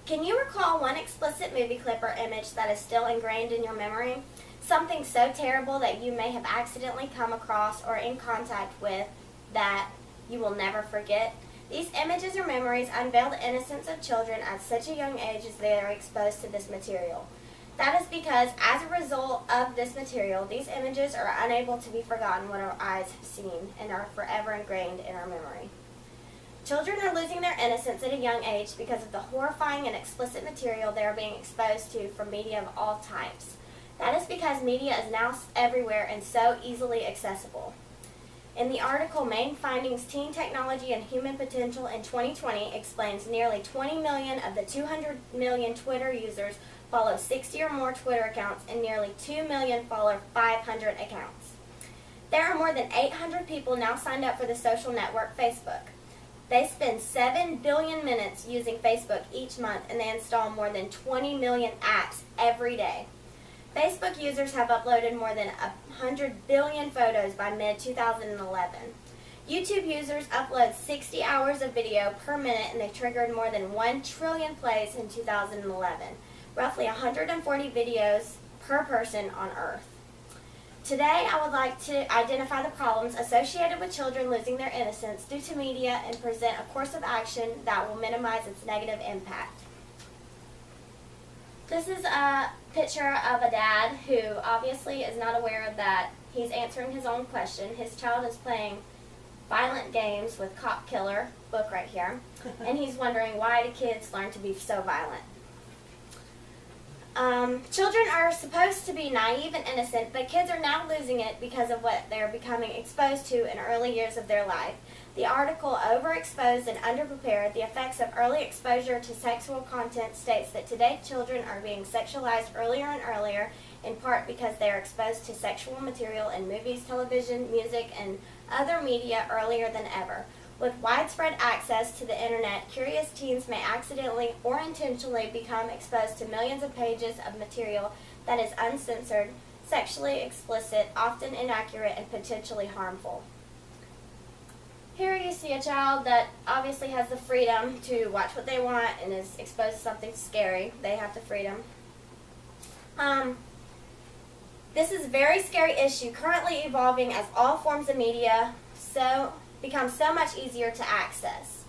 Can you recall one explicit movie clip or image that is still ingrained in your memory? Something so terrible that you may have accidentally come across or in contact with that you will never forget? These images or memories unveil the innocence of children at such a young age as they are exposed to this material. That is because, as a result of this material, these images are unable to be forgotten what our eyes have seen and are forever ingrained in our memory. Children are losing their innocence at a young age because of the horrifying and explicit material they are being exposed to from media of all types. That is because media is now everywhere and so easily accessible. In the article, Main Findings, Teen Technology and Human Potential in 2020 explains nearly 20 million of the 200 million Twitter users follow 60 or more Twitter accounts and nearly 2 million follow 500 accounts. There are more than 800 people now signed up for the social network Facebook. They spend 7 billion minutes using Facebook each month, and they install more than 20 million apps every day. Facebook users have uploaded more than 100 billion photos by mid-2011. YouTube users upload 60 hours of video per minute, and they triggered more than 1 trillion plays in 2011, roughly 140 videos per person on Earth. Today, I would like to identify the problems associated with children losing their innocence due to media and present a course of action that will minimize its negative impact. This is a picture of a dad who obviously is not aware that he's answering his own question. His child is playing violent games with Cop Killer, book right here, and he's wondering, why do kids learn to be so violent? Children are supposed to be naive and innocent, but kids are now losing it because of what they're becoming exposed to in early years of their life. The article, Overexposed and Underprepared, the Effects of Early Exposure to Sexual Content, states that today children are being sexualized earlier and earlier, in part because they are exposed to sexual material in movies, television, music, and other media earlier than ever. With widespread access to the internet, curious teens may accidentally or intentionally become exposed to millions of pages of material that is uncensored, sexually explicit, often inaccurate, and potentially harmful. Here you see a child that obviously has the freedom to watch what they want and is exposed to something scary. They have the freedom. This is a very scary issue, currently evolving as all forms of media become so much easier to access.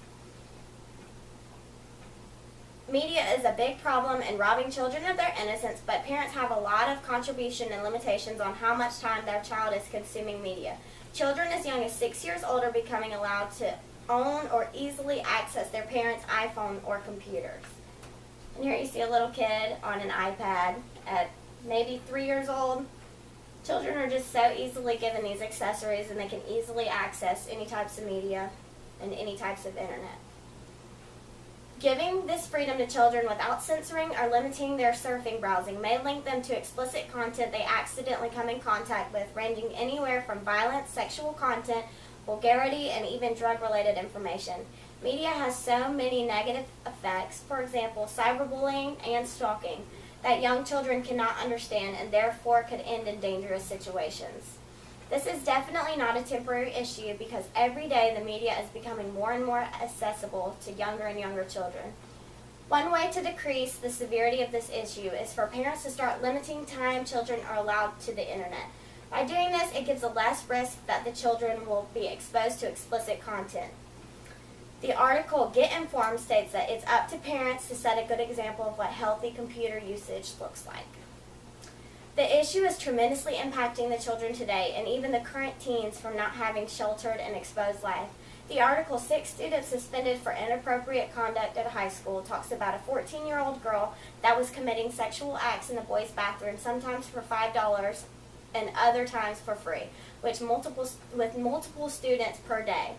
Media is a big problem in robbing children of their innocence, but parents have a lot of contribution and limitations on how much time their child is consuming media. Children as young as 6 years old are becoming allowed to own or easily access their parents' iPhone or computers. And here you see a little kid on an iPad at maybe 3 years old. Children are just so easily given these accessories, and they can easily access any types of media and any types of internet. Giving this freedom to children without censoring or limiting their surfing browsing may link them to explicit content they accidentally come in contact with, ranging anywhere from violence, sexual content, vulgarity, and even drug-related information. Media has so many negative effects, for example, cyberbullying and stalking, that young children cannot understand and therefore could end in dangerous situations. This is definitely not a temporary issue because every day the media is becoming more and more accessible to younger and younger children. One way to decrease the severity of this issue is for parents to start limiting time children are allowed to the internet. By doing this, it gives a less risk that the children will be exposed to explicit content. The article Get Informed states that it's up to parents to set a good example of what healthy computer usage looks like. The issue is tremendously impacting the children today and even the current teens from not having sheltered and exposed life. The article, 6 Students Suspended for Inappropriate Conduct at High School, talks about a 14-year-old girl that was committing sexual acts in the boys' bathroom, sometimes for $5 and other times for free, with multiple students per day.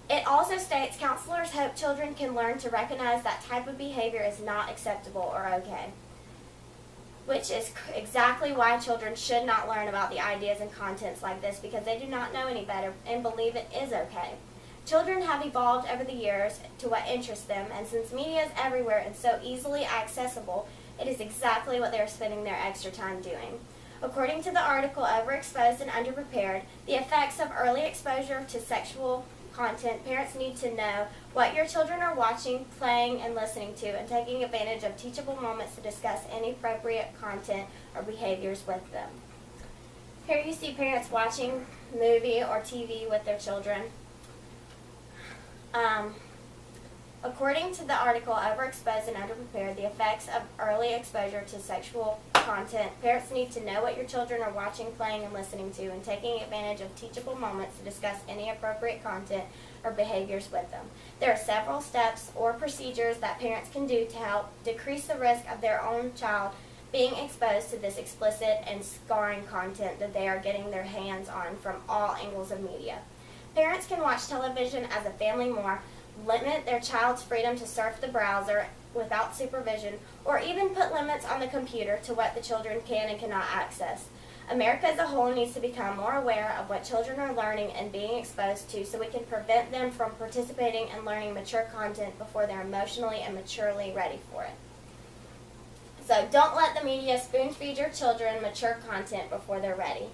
It also states counselors hope children can learn to recognize that type of behavior is not acceptable or okay, which is exactly why children should not learn about the ideas and contents like this, because they do not know any better and believe it is okay. Children have evolved over the years to what interests them, and since media is everywhere and so easily accessible, it is exactly what they are spending their extra time doing. According to the article Overexposed and Underprepared, the effects of early exposure to sexual content, parents need to know what your children are watching, playing, and listening to, and taking advantage of teachable moments to discuss any appropriate content or behaviors with them. Here you see parents watching movie or TV with their children. According to the article Overexposed and Underprepared, the effects of early exposure to sexual content, parents need to know what your children are watching, playing, and listening to, and taking advantage of teachable moments to discuss any appropriate content or behaviors with them. There are several steps or procedures that parents can do to help decrease the risk of their own child being exposed to this explicit and scarring content that they are getting their hands on from all angles of media. Parents can watch television as a family more, limit their child's freedom to surf the browser without supervision, or even put limits on the computer to what the children can and cannot access. America as a whole needs to become more aware of what children are learning and being exposed to so we can prevent them from participating and learning mature content before they're emotionally and maturely ready for it. So don't let the media spoon-feed your children mature content before they're ready.